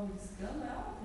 beliscando ela?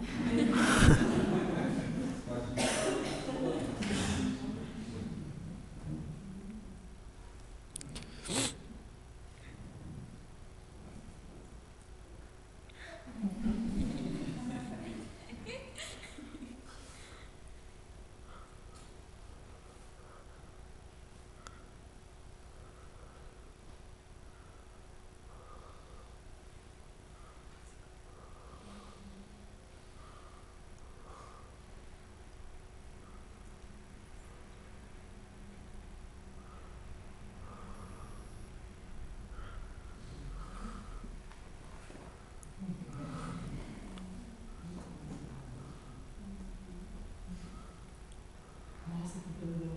Nossa, que perdão.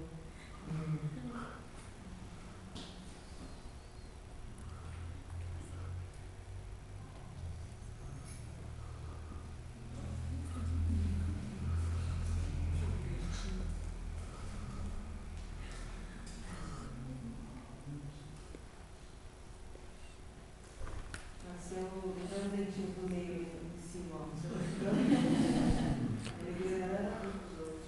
Nasceu dois dentinhos do meio em cima, ó. Ele era dos outros.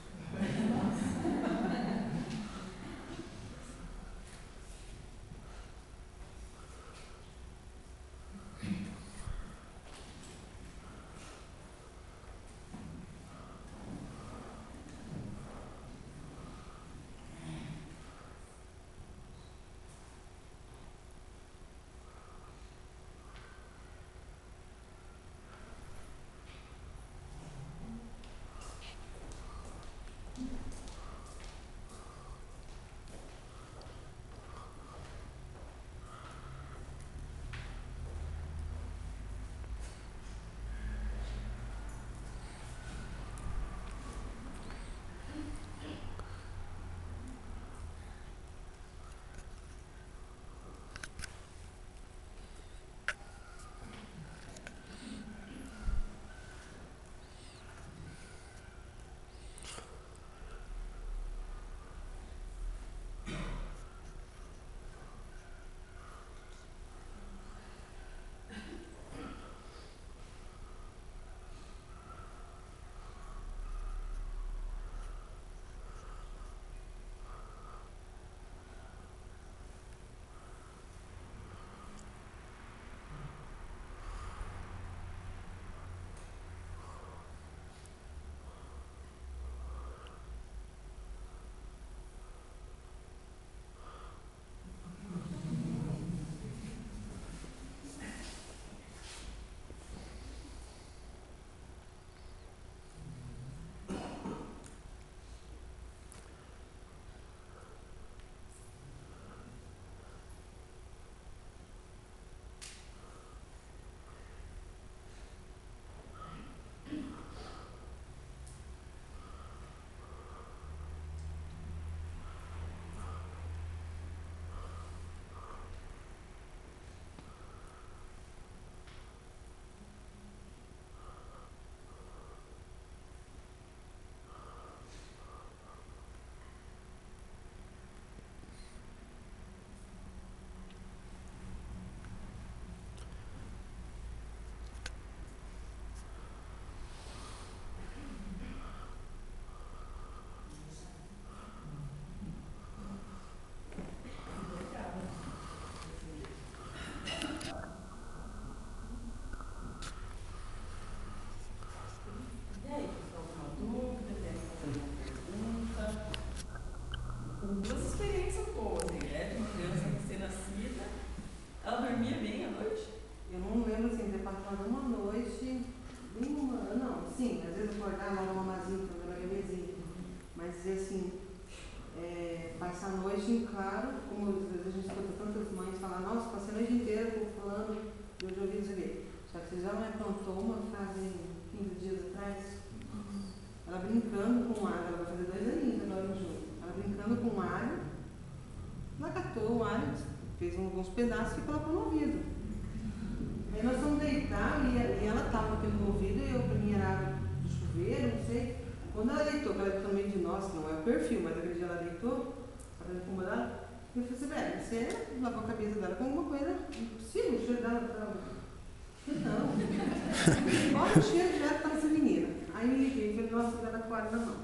Duas experiências boas, assim, né? De uma criança recém-nascida. Ela dormia bem à noite? Eu não lembro assim, ter passado uma noite, nenhuma, não, sim, às vezes acordar lá no mamazinho, quando era bebezinho, mas assim, passar a noite em claro, como às vezes a gente escuta tantas mães falar, nossa, passei a noite inteira falando, eu já ouvi dizer, só que você já me aprontou uma fase 15 dias atrás, ela brincando com água, ela vai fazer 2 aninhos agora em julho, ela brincando com água, ela catou o alho, fez alguns pedaços e colocou no ouvido. Aí nós fomos deitar e ela estava aqui no ouvido e eu, pra mim, era água do chuveiro, não sei. Quando ela deitou, ela deitou no meio de nós, não é o perfil, mas aquele dia ela deitou, para incomodar, eu falei assim, velho, você lavou a cabeça dela com alguma coisa impossível, o cheiro dela estava Não. Embora o cheiro direto para essa menina. Aí me liguei e falei, nossa, ela com a área na mão.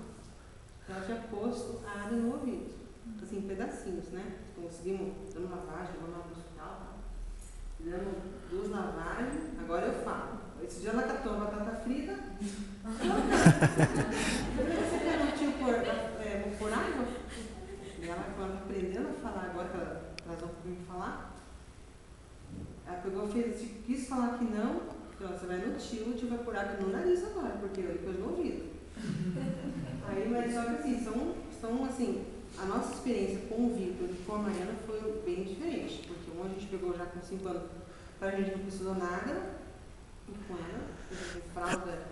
Ela tinha posto a área no ouvido. Assim, em pedacinhos, né? Conseguimos, dando lavagem, vamos lá no hospital, dando 2 lavagens, agora eu falo. Esse dia ela catou uma batata frita. Você quer um tio por água? E ela, quando aprendendo a falar, agora que ela traz um pouquinho de falar, ela pegou, quis falar que não, então você vai no tio vai por água no nariz agora, porque depois no ouvido. Aí, mas só que assim, são assim, a nossa experiência com o Vitor e com a Mariana foi bem diferente, porque a gente pegou já com 5 anos, para a gente não precisou nada, e com ela, fralda,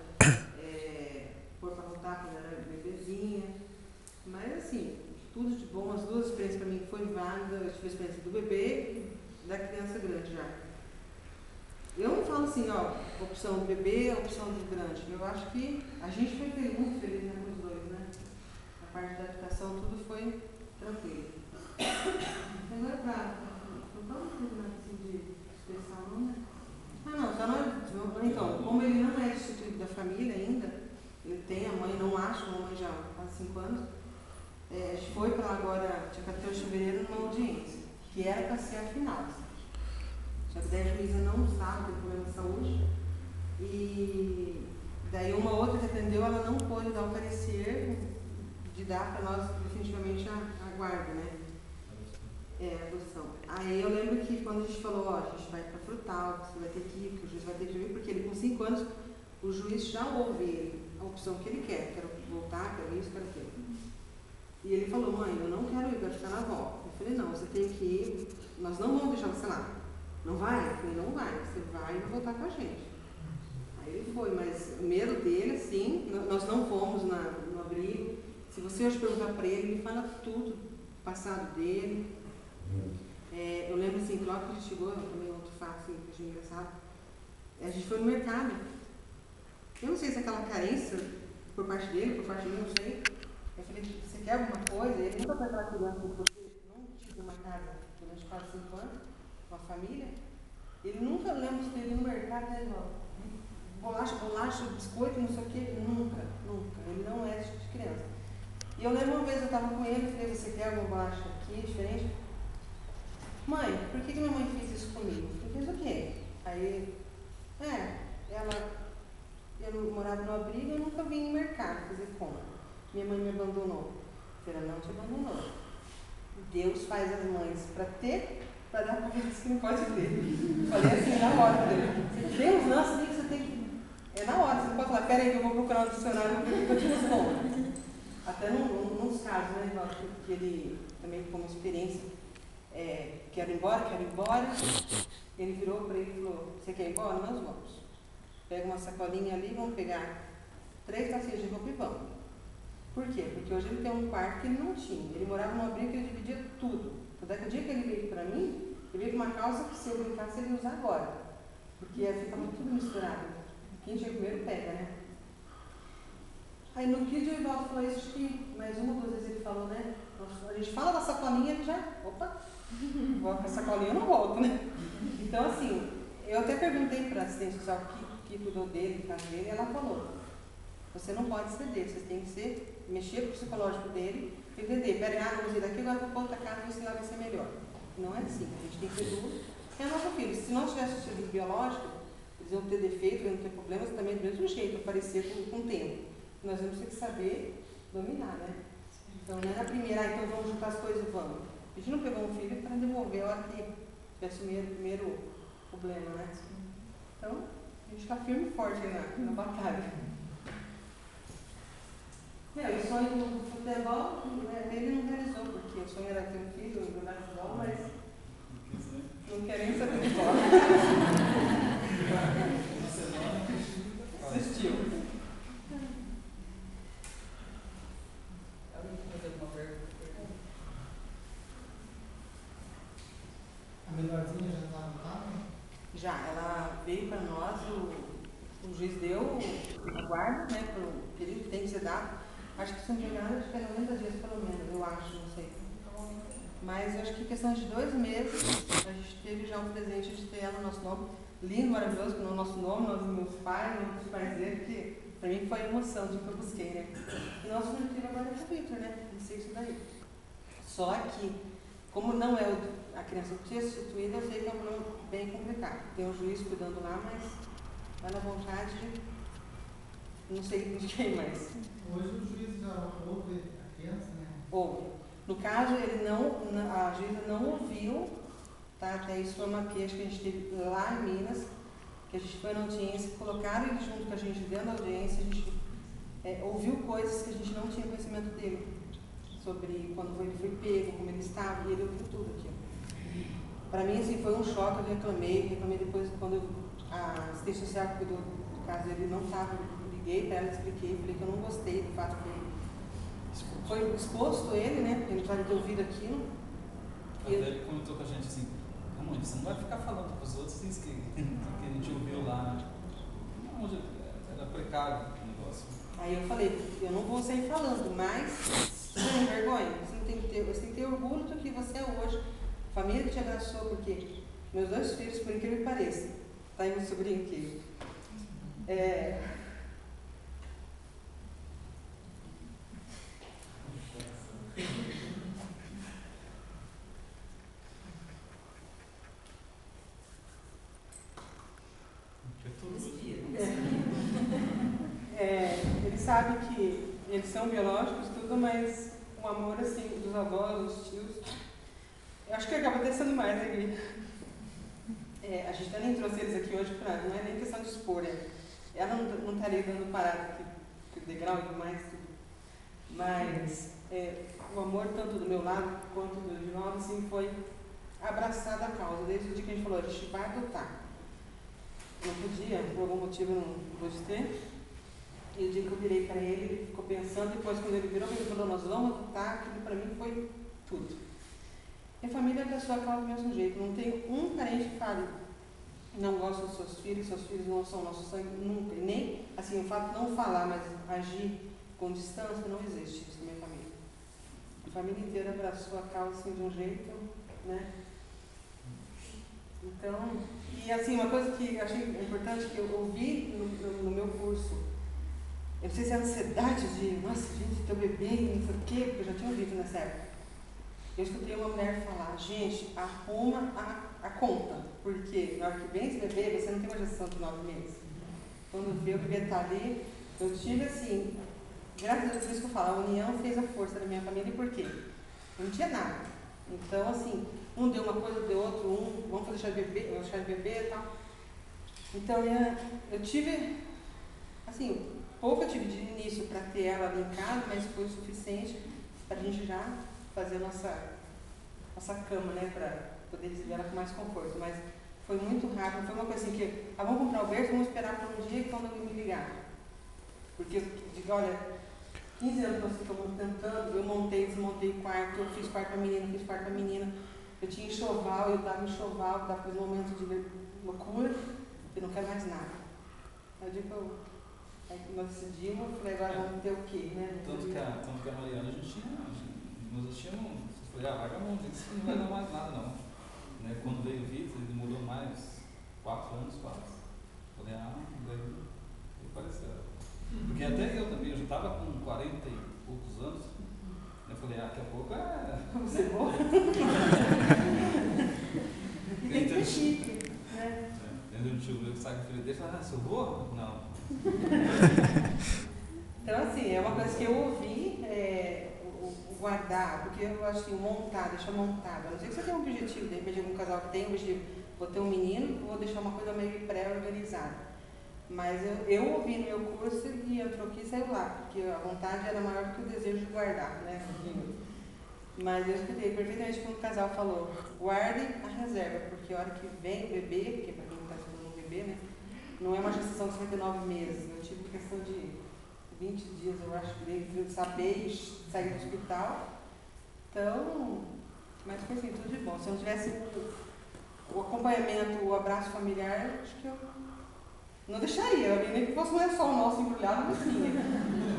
pôr para rotar quando era bebezinha, mas assim, tudo de bom, as 2 experiências para mim foi válida, eu tive a experiência do bebê e da criança grande já. Eu não falo assim, opção do bebê, opção do grande, eu acho que a gente foi muito feliz, né, com os 2, né? A parte da educação, tudo foi tranquilo. Agora não estamos fazendo nada assim de expressão, não, né? Então, como ele não é instituído da família ainda, ele tem a mãe, não acho, a mãe já há 5 anos, a gente foi para lá agora, dia 14 de fevereiro, numa audiência, que era para ser a final. Só que daí a juíza não estava, teve problema de saúde, e daí uma outra que atendeu, ela não pôde dar o parecer de dar para nós definitivamente a guarda, né? A adoção. Aí eu lembro que quando a gente falou, a gente vai para Frutal, você vai ter que ir, porque o juiz vai ter que ir, porque ele com 5 anos, o juiz já ouve a opção que ele quer, quero voltar, quero isso, quero aquilo. E ele falou, mãe, eu não quero ir, eu quero ficar na avó. Eu falei, não, você tem que ir, nós não vamos deixar você lá. Não vai? Eu falei, não vai, você vai e vai voltar com a gente. Aí ele foi, mas o medo dele, assim, nós não fomos no abrigo. Se você hoje perguntar para ele, ele fala tudo, o passado dele. Eu lembro assim, que logo que a gente chegou, também outro fato assim, que achei engraçado, a gente foi no mercado. Eu não sei se é aquela carência por parte dele, por parte de mim, não sei. Eu falei, você quer alguma coisa? Ele nunca foi aquela criança, porque não tive uma casa durante quase 5 anos, uma família. Ele nunca lembra de ter ido no mercado, né, bolacha, biscoito, não sei o quê. Nunca. Ele não é esse tipo de criança. E eu lembro uma vez, eu estava com ele e falei, você quer alguma bolacha aqui, diferente? Mãe, por que minha mãe fez isso comigo? Eu fiz o quê? Aí, eu morava no abrigo e eu nunca vim no mercado fazer compra. Minha mãe me abandonou. Ela não te abandonou. Deus faz as mães para ter, para dar para aqueles que não pode ter. Falei assim, na hora dele. Deus não, você tem que... É na hora, você não pode falar, peraí que eu vou procurar um dicionário para te responder. Até nos casos, né, que ele também como experiência, quero ir embora, ele virou para ele e falou, você quer ir embora? Nós vamos. Pega uma sacolinha ali, vamos pegar 3 tacinhas de roupa e vamos. Por quê? Porque hoje ele tem um quarto que ele não tinha. Ele morava num abrigo que ele dividia tudo. Então, o dia que ele veio para mim, ele veio com uma calça que se eu brincasse ele ia usar agora. Porque ficava tudo misturado. Quem chega primeiro pega, né? Aí no que o Evaldo falou isso, acho que mais 1 ou 2 vezes ele falou, né? A gente fala da sacolinha, ele já, opa, volta com a sacolinha, eu não volto, né? Então, assim, eu até perguntei para a assistente social que cuidou dele, caso dele, e ela falou, você não pode ceder, você tem que mexer com o psicológico dele, entender, peraí, não usei daqui, agora vou para outra casa, ver se lá vai ser melhor. Não é assim, a gente tem que ser duro. É nosso filho, se não tivesse sido biológico, eles iam ter defeito, iam ter problemas também do mesmo jeito, aparecer com o tempo. Nós vamos ter que saber dominar, né? Então, não é na primeira, então vamos juntar as coisas e vamos. A gente não pegou um filho para devolver a hora que tivesse o primeiro problema, né? Então, a gente está firme e forte na batalha. O sonho do futebol, ele não realizou, porque o sonho era ter um filho, jogar futebol, mas não quer nem saber de bola. Desistiu. A menorzinha já estava no carro? Já, ela veio para nós, o juiz deu a guarda, né, para o período que tem que ser dado. Acho que se não me engano, acho que é 90 dias pelo menos, eu acho, não sei. Mas eu acho que em questão de 2 meses, a gente teve já um presente de ter ela no nosso nome. lindo, maravilhoso, com o nosso nome, nós meus pais, o nome dos pais dele, que para mim foi a emoção de que eu busquei, né? E nosso filho agora é o Victor, né? Não sei isso daí. Só que, como não é a criança destituída, eu sei que é um problema bem complicado. Tem um juiz cuidando lá, mas vai na vontade, não sei de quem mais. Hoje o juiz já ouve a criança, né? Ouve. No caso, a juíza não ouviu, tá? Até isso foi uma queixa que a gente teve lá em Minas, que a gente foi na audiência, colocaram ele junto com a gente dentro da audiência, a gente ouviu coisas que a gente não tinha conhecimento dele, sobre quando ele foi pego, como ele estava, e ele ouviu tudo aquilo. Para mim, assim, foi um choque, eu reclamei depois, quando a assistente social que cuidou do caso dele não estava, liguei para ela, expliquei, falei que eu não gostei do fato que foi exposto ele, né, ele precisava ter ouvido aquilo. Até ele comentou com a gente assim, Ramon, você não vai ficar falando para os outros assim, que a gente ouviu lá, né? Não, era precário o negócio. Aí eu falei, eu não vou sair falando, mas você tem vergonha, você tem que ter orgulho do que você é hoje, a família que te abraçou, porque meus 2 filhos, por incrível que pareça, tá aí meu sobrinho aqui. Ele sabe que eles são biológicos, tudo, mas o amor, assim, dos avós, dos tios, eu acho que acaba até sendo mais, né, Gui? A gente até nem trouxe eles aqui hoje para, não é nem questão de expor, ela não estaria dando parada aqui, o degrau e tudo mais, tudo. Mas o amor, tanto do meu lado quanto do de nós, assim, foi abraçado a causa, desde o dia que a gente falou, a gente vai adotar. Não podia, por algum motivo eu não gostei. E o dia que eu virei para ele, ele ficou pensando, depois quando ele virou, ele falou, nós vamos adotar, aquilo para mim foi tudo. Minha família abraçou a causa do mesmo jeito, não tenho um parente que fale, não gosto dos seus filhos não são nosso sangue, nunca. E nem, assim, o fato de não falar, mas agir com distância, não existe isso na minha família. A família inteira abraçou a causa assim, de um jeito, né? Então, e assim, uma coisa que eu achei importante, que eu ouvi no meu curso, eu não sei se é a ansiedade de, nossa, gente, teu bebê, não sei o quê, porque eu já tinha ouvido nessa época. Eu escutei uma mulher falar, gente, arruma a conta, porque na hora que vem esse bebê, você não tem uma gestação de 9 meses. Quando vê o bebê tá ali, eu tive assim, graças a Deus, por isso que eu falo, a união fez a força da minha família, por quê? Eu não tinha nada. Então, assim, um deu uma coisa, deu outro, vamos fazer chá de bebê e tal. Então, eu tive, assim, pouco eu tive de início para ter ela ali em casa, mas foi o suficiente para a gente já fazer a nossa cama, né, para poder receber ela com mais conforto. Mas foi muito rápido, foi uma coisa assim que, vamos comprar o berço, vamos esperar por um dia e quando alguém me ligar. Porque eu digo, olha, 15 anos nós ficamos tentando, eu montei, desmontei quarto, eu fiz quarto para menina, fiz quarto para menina, eu tinha enxoval, eu dava enxoval, dava aqueles momentos de loucura, eu não quero mais nada. Eu digo, aí nós decidimos, eu falei, agora vamos ter o quê, né? Tanto que a Mariana, nós tínhamos, eu falei, larga a mão, disse que não vai dar mais nada não. Né? Quando veio o Vitor, ele demorou mais 4 anos quase. Falei, daí pareceu. Porque até eu também, eu já estava com 40 e poucos anos. Eu falei, daqui a pouco Você vou? E tem que ser chique, né? Tem um tio meu que sai com o filho dele e fala, se eu vou? Não. Então, assim, é uma coisa que eu ouvi, o guardar, porque eu acho assim, deixar montado. A não ser que você tenha um objetivo, de repente algum casal que tem um objetivo, vou ter um menino, vou deixar uma coisa meio pré-organizada. Mas eu ouvi no meu curso e entrou aqui e saiu lá, porque a vontade era maior do que o desejo de guardar, né? Mas eu escutei perfeitamente quando o casal falou, guarde a reserva, porque a hora que vem o bebê, porque para quem não está estudando um bebê, né? Não é uma gestação de 59 meses, eu tive questão de 20 dias, eu acho, de saber e sair do hospital. Então, mas foi assim, tudo de bom. Se eu não tivesse o acompanhamento, o abraço familiar, acho que eu não deixaria, nem que fosse um lençol nosso embrulhado, não tinha.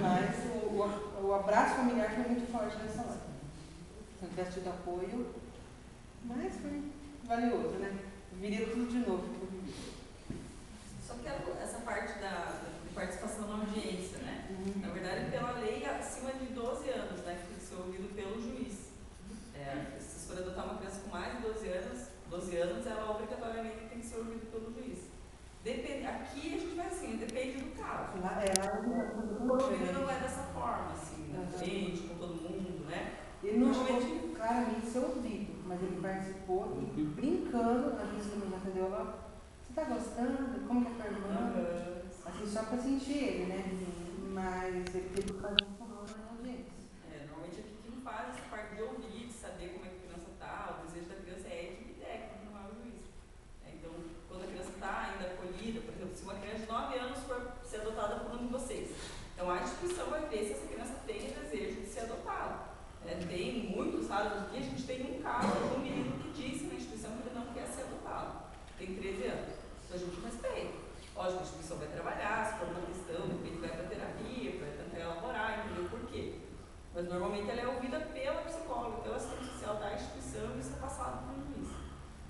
Mas o abraço familiar foi muito forte nessa hora. Se eu não tivesse tido apoio, mas foi valioso, né? Viria tudo de novo que eu vivi. que essa parte de participação na audiência, né? Uhum. Na verdade, pela lei, acima de 12 anos, né? Que tem que ser ouvido pelo juiz. Se for adotar uma criança com mais de 12 anos, ela obrigatoriamente tem que ser ouvida pelo juiz. Aqui a gente vai assim, depende do caso. O ouvido não é dessa forma, assim, na frente, com todo mundo, né? Ele não chegou claramente ser ouvido, mas ele participou e brincando, às vezes ele não entendeu lá. Você tá gostando? Como que é a tua irmã? Assim, só para sentir ele, né? Mas ele teve que fazer um favor na audiência. Normalmente aqui quem faz essa parte de ouvir, de saber como é que a criança está, o desejo da criança é a equipe técnica, não é o juiz. Então, quando a criança está ainda acolhida, por exemplo, se uma criança de 9 anos for ser adotada por um de vocês, então a instituição vai ver se essa criança tem o desejo de ser adotada. Tem muitos casos aqui, a gente tem um caso de um menino que disse na instituição que ele não quer ser adotado, tem 13 anos. Então a gente respeita. Lógico, a instituição vai trabalhar, se for uma questão, de repente vai para terapia, vai tentar elaborar, entender o porquê. Mas normalmente ela é ouvida pela psicóloga, pela assistente social da instituição e isso é passado para o juiz.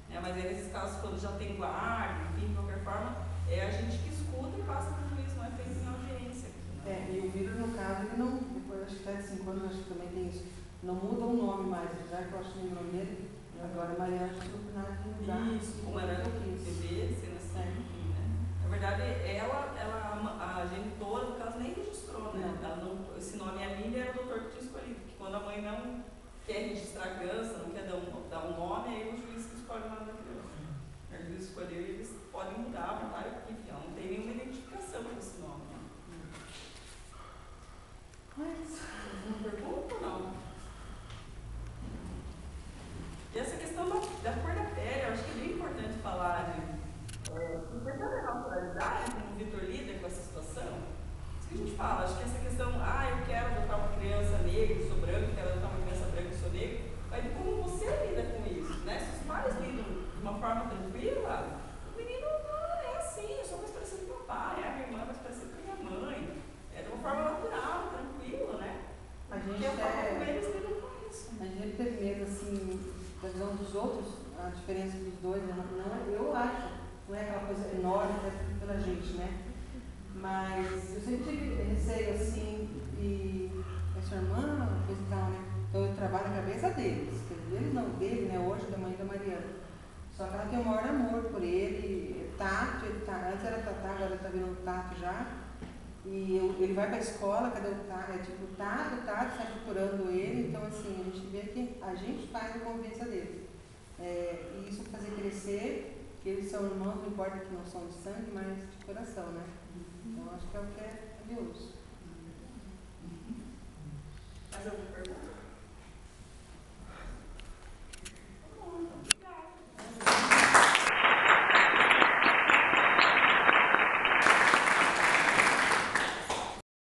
Mas aí nesses casos, quando já tem guarda, enfim, de qualquer forma, é a gente que escuta e passa para o juiz, não é feito em audiência. E o vírus, no caso, ele não, depois acho que até de 5 anos, acho que também tem isso, não muda o nome mais, apesar que eu acho que o nome dele, agora Mariana acho que não tem nada de mudar. Isso, como era bebê, sendo assim, enfim, né? Na verdade, a genitora, no caso, nem registrou, né? Esse nome Aline era o doutor que tinha escolhido, porque quando a mãe não quer registrar a criança, não quer dar um nome, aí o juiz que escolhe o nome da criança. O juiz escolheu e eles podem mudar a vontade, porque enfim, ela não tem nenhuma identificação com esse nome. Né? Mas, uma pergunta ou não? E essa questão da cor da pele, eu acho que é bem importante falar de importante a naturalidade, como o Vitor lida com essa situação. Isso que a gente fala, acho que essa questão, eu quero adotar uma criança negra, sou branco, quero adotar uma criança branca, sou negro, vai de como você lida com isso, né? Se os pais lidam de uma forma tranquila, o menino não é assim, eu sou mais parecido com o papai, a minha irmã é mais parecida com a minha mãe, de uma forma natural, tranquila, né? A gente porque a forma como eles lidam com isso. A gente teve medo, assim, da visão dos outros, a diferença dos dois, eu acho, não é aquela coisa enorme até pela gente, né? Mas eu sempre tive receio, assim, e a sua irmã, coisa e tal, né? Então eu trabalho na cabeça deles, eles não dele, né? Hoje, da mãe da Mariana. Só que ela tem o maior amor por ele, tato, antes era Tatá, agora está virando tato já. E ele vai para a escola, cadê o tato? O tato está procurando ele, então assim, a gente vê que a gente faz a convivência dele. E isso fazer crescer, que eles são irmãos, não importa que não são de sangue, mas de coração, né? Então acho que é o que é valioso. Mais alguma pergunta?